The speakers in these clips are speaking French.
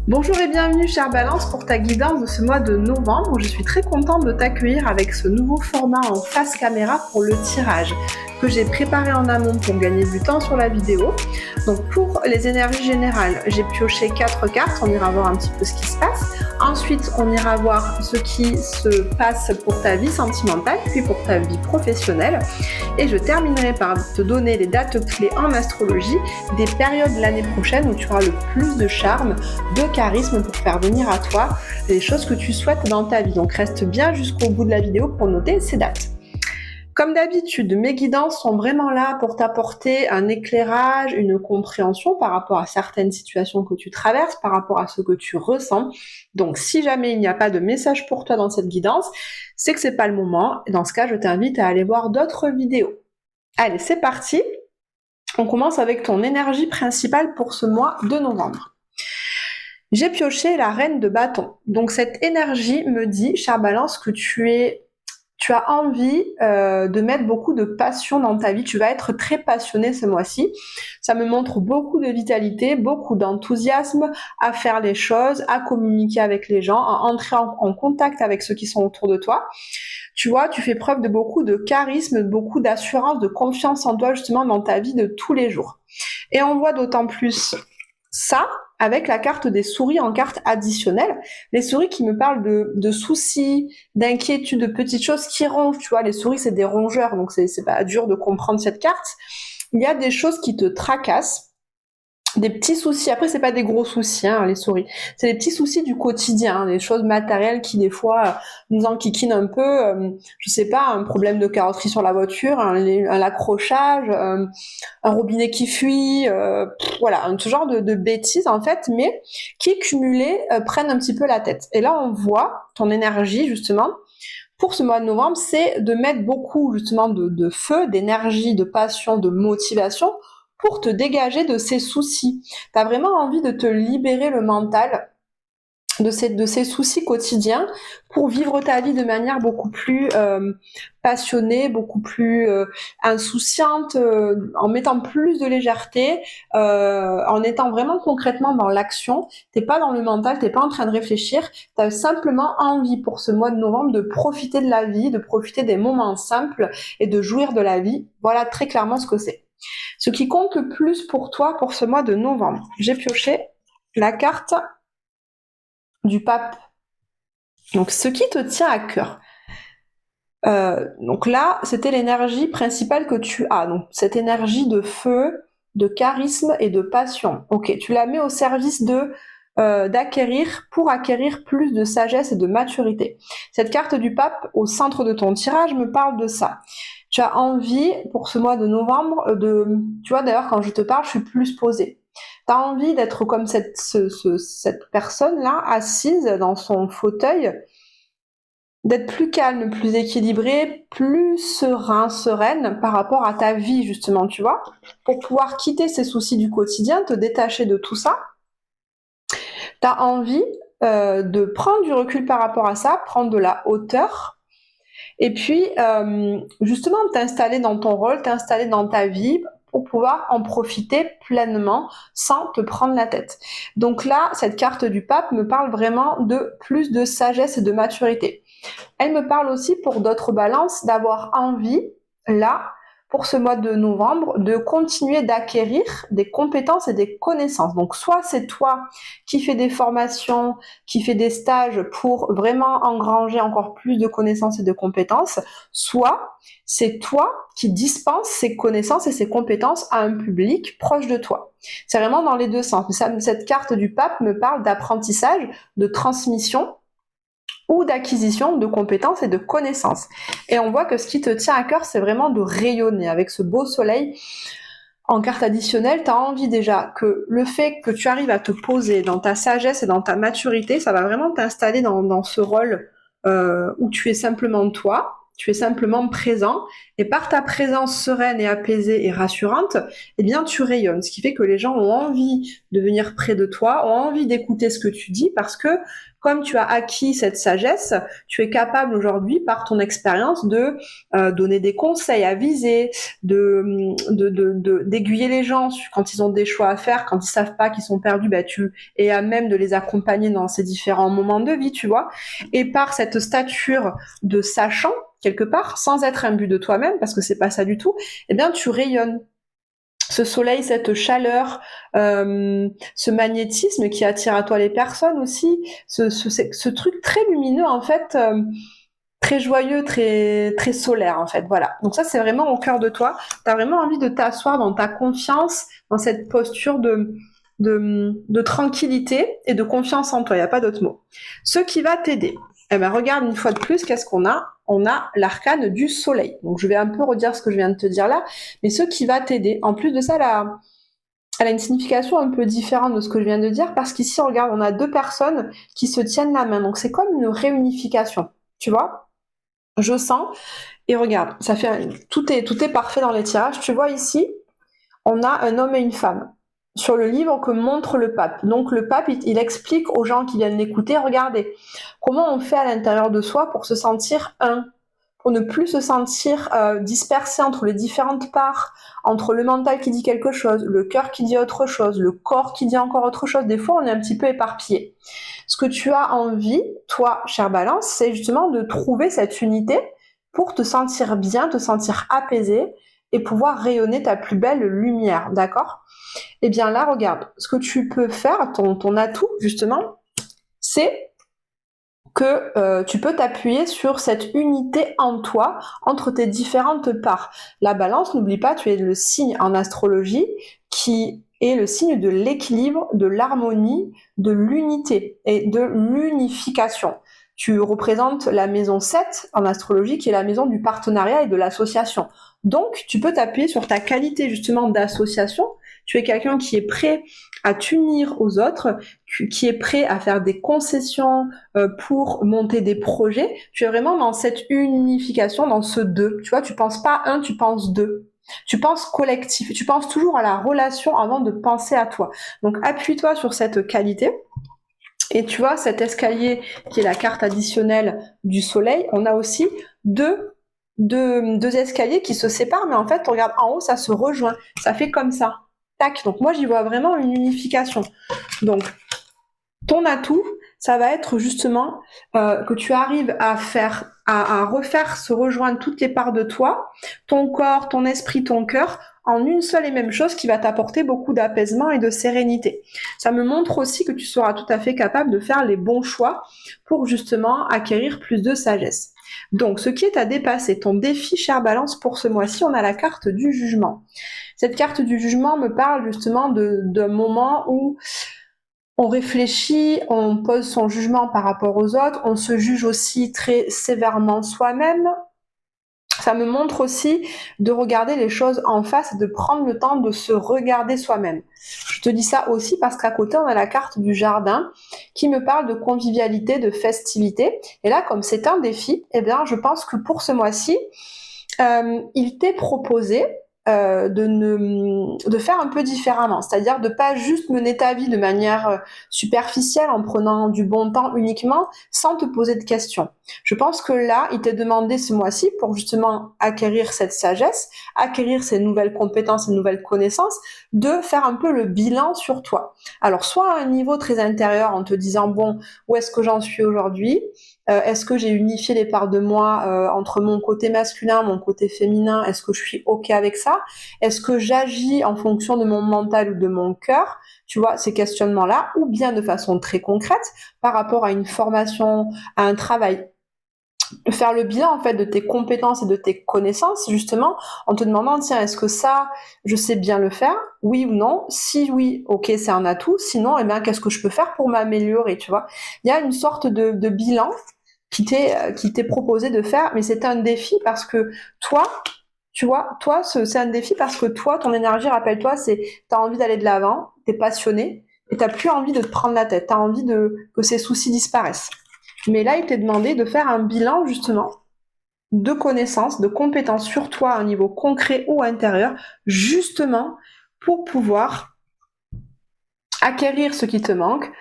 Bonjour et bienvenue chère Balance pour ta guidance de ce mois de novembre. Je suis très contente de t'accueillir avec ce nouveau format en face caméra pour le tirage que j'ai préparé en amont pour gagner du temps sur la vidéo. Donc pour les énergies générales, j'ai pioché 4 cartes, on ira voir un petit peu ce qui se passe. Ensuite, on ira voir ce qui se passe pour ta vie sentimentale, puis pour ta vie professionnelle. Et je terminerai par te donner les dates clés en astrologie des périodes de l'année prochaine où tu auras le plus de charme, de charisme pour faire venir à toi les choses que tu souhaites dans ta vie. Donc reste bien jusqu'au bout de la vidéo pour noter ces dates. Comme d'habitude, mes guidances sont vraiment là pour t'apporter un éclairage, une compréhension par rapport à certaines situations que tu traverses, par rapport à ce que tu ressens. Donc si jamais il n'y a pas de message pour toi dans cette guidance, c'est que c'est pas le moment. Et dans ce cas, je t'invite à aller voir d'autres vidéos. Allez, c'est parti. On commence avec ton énergie principale pour ce mois de novembre. J'ai pioché la reine de bâton. Donc cette énergie me dit, chère Balance, que tu as envie de mettre beaucoup de passion dans ta vie. Tu vas être très passionné ce mois-ci. Ça me montre beaucoup de vitalité, beaucoup d'enthousiasme à faire les choses, à communiquer avec les gens, à entrer en contact avec ceux qui sont autour de toi. Tu vois, tu fais preuve de beaucoup de charisme, de beaucoup d'assurance, de confiance en toi justement dans ta vie de tous les jours. Et on voit d'autant plus ça avec la carte des souris en carte additionnelle. Les souris qui me parlent de soucis, d'inquiétudes, de petites choses qui rongent. Tu vois, les souris, c'est des rongeurs, donc c'est pas dur de comprendre cette carte. Il y a des choses qui te tracassent, des petits soucis. Après, c'est pas des gros soucis, hein, les souris. C'est des petits soucis du quotidien, hein, des choses matérielles qui, des fois, nous enquiquinent un peu. Je sais pas, un problème de carrosserie sur la voiture, un accrochage, un robinet qui fuit, voilà, ce genre de bêtises, en fait, mais qui, cumulées, prennent un petit peu la tête. Et là, on voit ton énergie, justement, pour ce mois de novembre, c'est de mettre beaucoup, justement, de feu, d'énergie, de passion, de motivation, pour te dégager de ces soucis. Tu as vraiment envie de te libérer le mental de ces soucis quotidiens pour vivre ta vie de manière beaucoup plus passionnée, beaucoup plus insouciante, en mettant plus de légèreté, en étant vraiment concrètement dans l'action. T'es pas dans le mental, t'es pas en train de réfléchir, t'as simplement envie pour ce mois de novembre de profiter de la vie, de profiter des moments simples et de jouir de la vie. Voilà très clairement ce que c'est. Ce qui compte le plus pour toi pour ce mois de novembre. J'ai pioché la carte du pape. Donc, ce qui te tient à cœur. Donc là, c'était l'énergie principale que tu as. Donc, cette énergie de feu, de charisme et de passion. Ok, tu la mets au service pour acquérir plus de sagesse et de maturité. Cette carte du pape au centre de ton tirage me parle de ça. Tu as envie, pour ce mois de novembre, tu vois, d'ailleurs, quand je te parle, je suis plus posée. Tu as envie d'être comme cette personne-là, assise dans son fauteuil, d'être plus calme, plus équilibré, plus sereine par rapport à ta vie, justement, tu vois, pour pouvoir quitter ces soucis du quotidien, te détacher de tout ça. Tu as envie de prendre du recul par rapport à ça, prendre de la hauteur, et puis, justement, t'installer dans ton rôle, t'installer dans ta vie pour pouvoir en profiter pleinement sans te prendre la tête. Donc là, cette carte du pape me parle vraiment de plus de sagesse et de maturité. Elle me parle aussi pour d'autres balances d'avoir envie, là, pour ce mois de novembre, de continuer d'acquérir des compétences et des connaissances. Donc soit c'est toi qui fais des formations, qui fais des stages pour vraiment engranger encore plus de connaissances et de compétences, soit c'est toi qui dispenses ces connaissances et ces compétences à un public proche de toi. C'est vraiment dans les deux sens. Cette carte du pape me parle d'apprentissage, de transmission, ou d'acquisition de compétences et de connaissances. Et on voit que ce qui te tient à cœur, c'est vraiment de rayonner avec ce beau soleil. En carte additionnelle, tu as envie déjà que le fait que tu arrives à te poser dans ta sagesse et dans ta maturité, ça va vraiment t'installer dans ce rôle où tu es simplement toi, tu es simplement présent, et par ta présence sereine et apaisée et rassurante, eh bien tu rayonnes, ce qui fait que les gens ont envie de venir près de toi, ont envie d'écouter ce que tu dis, parce que comme tu as acquis cette sagesse, tu es capable aujourd'hui, par ton expérience, de donner des conseils avisés, d'aiguiller les gens quand ils ont des choix à faire, quand ils savent pas, qu'ils sont perdus, tu es à même de les accompagner dans ces différents moments de vie, tu vois. Et par cette stature de sachant, quelque part, sans être imbu de toi-même, parce que c'est pas ça du tout, eh bien, tu rayonnes. Ce soleil, cette chaleur, ce magnétisme qui attire à toi les personnes aussi, ce truc très lumineux, en fait, très joyeux, très, très solaire, en fait. Voilà. Donc ça, c'est vraiment au cœur de toi. Tu as vraiment envie de t'asseoir dans ta confiance, dans cette posture de tranquillité et de confiance en toi. Il n'y a pas d'autre mot. Ce qui va t'aider. Eh ben, regarde une fois de plus, qu'est-ce qu'on a? On a l'arcane du soleil. Donc, je vais un peu redire ce que je viens de te dire là, mais ce qui va t'aider. En plus de ça, elle a une signification un peu différente de ce que je viens de dire, parce qu'ici, regarde, on a deux personnes qui se tiennent la main. Donc, c'est comme une réunification. Tu vois? Je sens. Et regarde, tout est parfait dans les tirages. Tu vois ici, on a un homme et une femme sur le livre que montre le pape. Donc le pape, il explique aux gens qui viennent l'écouter, regardez, comment on fait à l'intérieur de soi pour se sentir un, pour ne plus se sentir dispersé entre les différentes parts, entre le mental qui dit quelque chose, le cœur qui dit autre chose, le corps qui dit encore autre chose. Des fois, on est un petit peu éparpillé. Ce que tu as envie, toi, chère Balance, c'est justement de trouver cette unité pour te sentir bien, te sentir apaisé et pouvoir rayonner ta plus belle lumière, d'accord? Eh bien là, regarde, ce que tu peux faire, ton atout, justement, c'est que tu peux t'appuyer sur cette unité en toi, entre tes différentes parts. La balance, n'oublie pas, tu es le signe en astrologie qui est le signe de l'équilibre, de l'harmonie, de l'unité et de l'unification. Tu représentes la maison 7 en astrologie, qui est la maison du partenariat et de l'association. Donc, tu peux t'appuyer sur ta qualité justement d'association. Tu es quelqu'un qui est prêt à t'unir aux autres, qui est prêt à faire des concessions pour monter des projets. Tu es vraiment dans cette unification, dans ce deux. Tu vois, tu penses pas un, tu penses deux. Tu penses collectif. Tu penses toujours à la relation avant de penser à toi. Donc, appuie-toi sur cette qualité. Et tu vois, cet escalier qui est la carte additionnelle du soleil, on a aussi deux escaliers qui se séparent, mais en fait, on regarde en haut, ça se rejoint. Ça fait comme ça. Tac. Donc moi, j'y vois vraiment une unification. Donc, ton atout, ça va être justement que tu arrives à refaire se rejoindre toutes les parts de toi, ton corps, ton esprit, ton cœur, en une seule et même chose qui va t'apporter beaucoup d'apaisement et de sérénité. Ça me montre aussi que tu seras tout à fait capable de faire les bons choix pour justement acquérir plus de sagesse. Donc, ce qui est à dépasser, ton défi, chère Balance, pour ce mois-ci, on a la carte du jugement. Cette carte du jugement me parle justement d'un moment où on réfléchit, on pose son jugement par rapport aux autres, on se juge aussi très sévèrement soi-même. Ça me montre aussi de regarder les choses en face et de prendre le temps de se regarder soi-même. Je te dis ça aussi parce qu'à côté, on a la carte du jardin qui me parle de convivialité, de festivité. Et là, comme c'est un défi, eh bien, je pense que pour ce mois-ci, il t'est proposé de faire un peu différemment, c'est-à-dire de pas juste mener ta vie de manière superficielle en prenant du bon temps uniquement sans te poser de questions. Je pense que là, il t'est demandé ce mois-ci pour justement acquérir cette sagesse, acquérir ces nouvelles compétences, ces nouvelles connaissances, de faire un peu le bilan sur toi. Alors, soit à un niveau très intérieur en te disant, bon, où est-ce que j'en suis aujourd'hui ? Est-ce que j'ai unifié les parts de moi entre mon côté masculin, mon côté féminin? Est-ce que je suis OK avec ça? Est-ce que j'agis en fonction de mon mental ou de mon cœur? Tu vois, ces questionnements-là, ou bien de façon très concrète, par rapport à une formation, à un travail. Faire le bilan, en fait, de tes compétences et de tes connaissances, justement, en te demandant, tiens, est-ce que ça, je sais bien le faire? Oui ou non? Si oui, OK, c'est un atout. Sinon, eh bien, qu'est-ce que je peux faire pour m'améliorer, tu vois? Il y a une sorte de bilan qui t'est proposé de faire, mais c'est un défi parce que toi, tu vois, toi, c'est un défi parce que toi, ton énergie, rappelle-toi, c'est t'as envie d'aller de l'avant, t'es passionné, et t'as plus envie de te prendre la tête, t'as envie que ces soucis disparaissent. Mais là, il t'est demandé de faire un bilan, justement, de connaissances, de compétences sur toi à un niveau concret ou intérieur, justement, pour pouvoir acquérir ce qui te manque,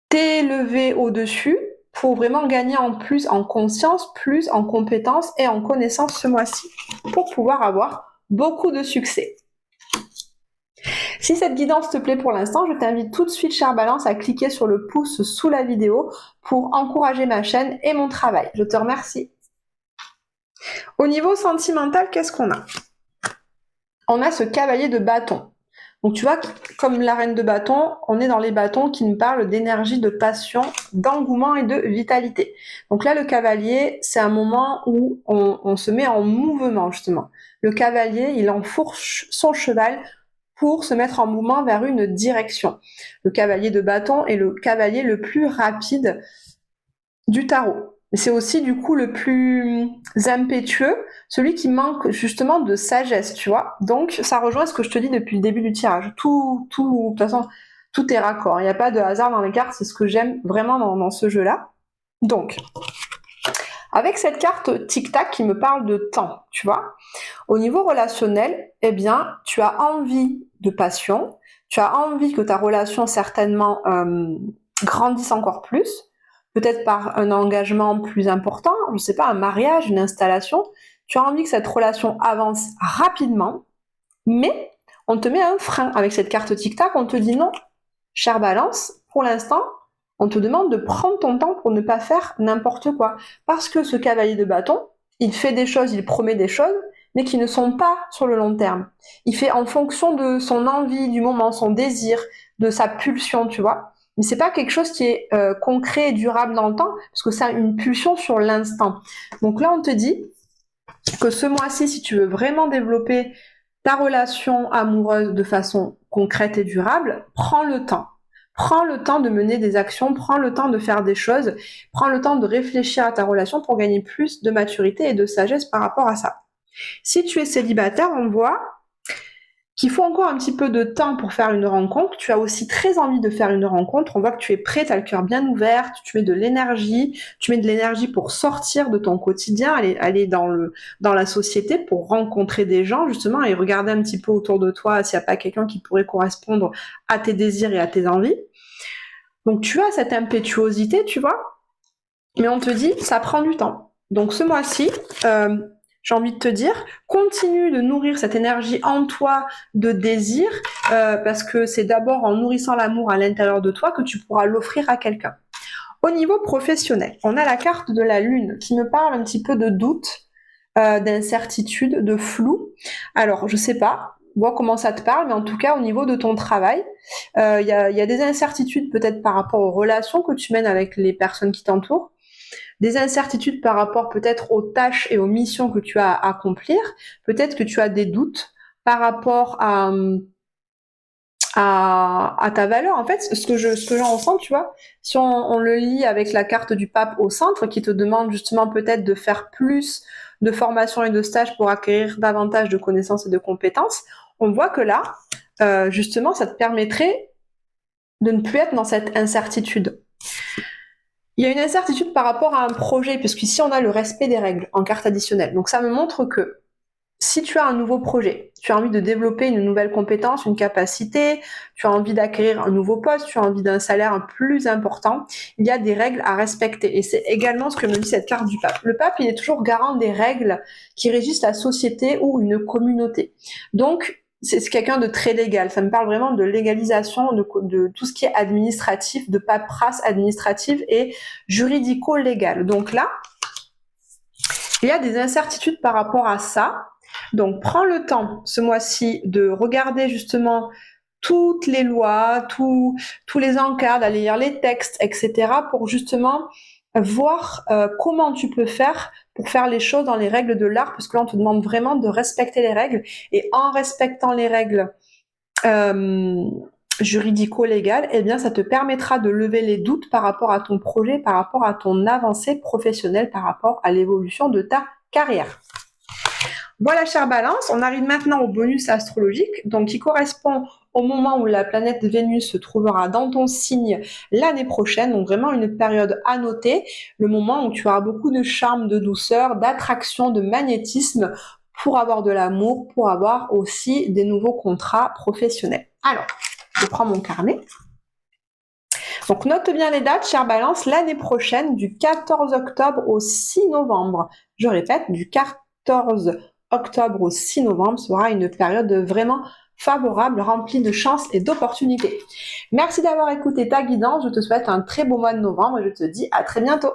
t'élever au-dessus pour vraiment gagner en plus en conscience, plus en compétences et en connaissances ce mois-ci pour pouvoir avoir beaucoup de succès. Si cette guidance te plaît pour l'instant, je t'invite tout de suite, chère Balance, à cliquer sur le pouce sous la vidéo pour encourager ma chaîne et mon travail. Je te remercie. Au niveau sentimental, qu'est-ce qu'on a? On a ce cavalier de bâton. Donc tu vois, comme la reine de bâton, on est dans les bâtons qui nous parlent d'énergie, de passion, d'engouement et de vitalité. Donc là, le cavalier, c'est un moment où on se met en mouvement, justement. Le cavalier, il enfourche son cheval pour se mettre en mouvement vers une direction. Le cavalier de bâton est le cavalier le plus rapide du tarot. C'est aussi du coup le plus impétueux, celui qui manque justement de sagesse, tu vois. Donc ça rejoint ce que je te dis depuis le début du tirage. De toute façon, tout est raccord. Il n'y a pas de hasard dans les cartes, c'est ce que j'aime vraiment dans ce jeu-là. Donc, avec cette carte tic-tac qui me parle de temps, tu vois, au niveau relationnel, eh bien, tu as envie de passion, tu as envie que ta relation certainement grandisse encore plus, peut-être par un engagement plus important, je ne sais pas, un mariage, une installation, tu as envie que cette relation avance rapidement, mais on te met un frein avec cette carte tic-tac, on te dit non, chère Balance, pour l'instant, on te demande de prendre ton temps pour ne pas faire n'importe quoi. Parce que ce cavalier de bâton, il fait des choses, il promet des choses, mais qui ne sont pas sur le long terme. Il fait en fonction de son envie, du moment, son désir, de sa pulsion, tu vois. Mais c'est pas quelque chose qui est concret et durable dans le temps, parce que ça a une pulsion sur l'instant. Donc là, on te dit que ce mois-ci, si tu veux vraiment développer ta relation amoureuse de façon concrète et durable, prends le temps. Prends le temps de mener des actions, prends le temps de faire des choses, prends le temps de réfléchir à ta relation pour gagner plus de maturité et de sagesse par rapport à ça. Si tu es célibataire, on voit qu'il faut encore un petit peu de temps pour faire une rencontre. Tu as aussi très envie de faire une rencontre. On voit que tu es prêt, tu as le cœur bien ouvert, tu mets de l'énergie, pour sortir de ton quotidien, aller dans la société pour rencontrer des gens justement et regarder un petit peu autour de toi s'il n'y a pas quelqu'un qui pourrait correspondre à tes désirs et à tes envies. Donc tu as cette impétuosité, tu vois, mais on te dit ça prend du temps. Donc ce mois-ci, j'ai envie de te dire, continue de nourrir cette énergie en toi de désir, parce que c'est d'abord en nourrissant l'amour à l'intérieur de toi que tu pourras l'offrir à quelqu'un. Au niveau professionnel, on a la carte de la lune qui me parle un petit peu de doute, d'incertitude, de flou. Alors, je sais pas, vois comment ça te parle, mais en tout cas, au niveau de ton travail, il y a des incertitudes peut-être par rapport aux relations que tu mènes avec les personnes qui t'entourent, des incertitudes par rapport peut-être aux tâches et aux missions que tu as à accomplir, peut-être que tu as des doutes par rapport à ta valeur. En fait, ce que j'en ressens, tu vois, si on le lit avec la carte du pape au centre, qui te demande justement peut-être de faire plus de formations et de stages pour acquérir davantage de connaissances et de compétences, on voit que là, justement, ça te permettrait de ne plus être dans cette incertitude. Il y a une incertitude par rapport à un projet, puisqu'ici on a le respect des règles en carte additionnelle. Donc ça me montre que si tu as un nouveau projet, tu as envie de développer une nouvelle compétence, une capacité, tu as envie d'acquérir un nouveau poste, tu as envie d'un salaire plus important, il y a des règles à respecter. Et c'est également ce que me dit cette carte du pape. Le pape, il est toujours garant des règles qui régissent la société ou une communauté. Donc, c'est quelqu'un de très légal. Ça me parle vraiment de légalisation de tout ce qui est administratif, de paperasse administrative et juridico-légale. Donc là, il y a des incertitudes par rapport à ça. Donc, prends le temps ce mois-ci de regarder justement toutes les lois, tous les encarts, d'aller lire les textes, etc. pour justement voir comment tu peux faire pour faire les choses dans les règles de l'art, parce que là, on te demande vraiment de respecter les règles. Et en respectant les règles juridico-légales, eh bien, ça te permettra de lever les doutes par rapport à ton projet, par rapport à ton avancée professionnelle, par rapport à l'évolution de ta carrière. Voilà, chère Balance, on arrive maintenant au bonus astrologique, donc qui correspond au moment où la planète Vénus se trouvera dans ton signe l'année prochaine, donc vraiment une période à noter, le moment où tu auras beaucoup de charme, de douceur, d'attraction, de magnétisme pour avoir de l'amour, pour avoir aussi des nouveaux contrats professionnels. Alors, je prends mon carnet. Donc note bien les dates, chère Balance, l'année prochaine, du 14 octobre au 6 novembre. Je répète, du 14 octobre au 6 novembre sera une période vraiment favorable, remplie de chances et d'opportunités. Merci d'avoir écouté ta guidance, je te souhaite un très beau mois de novembre et je te dis à très bientôt.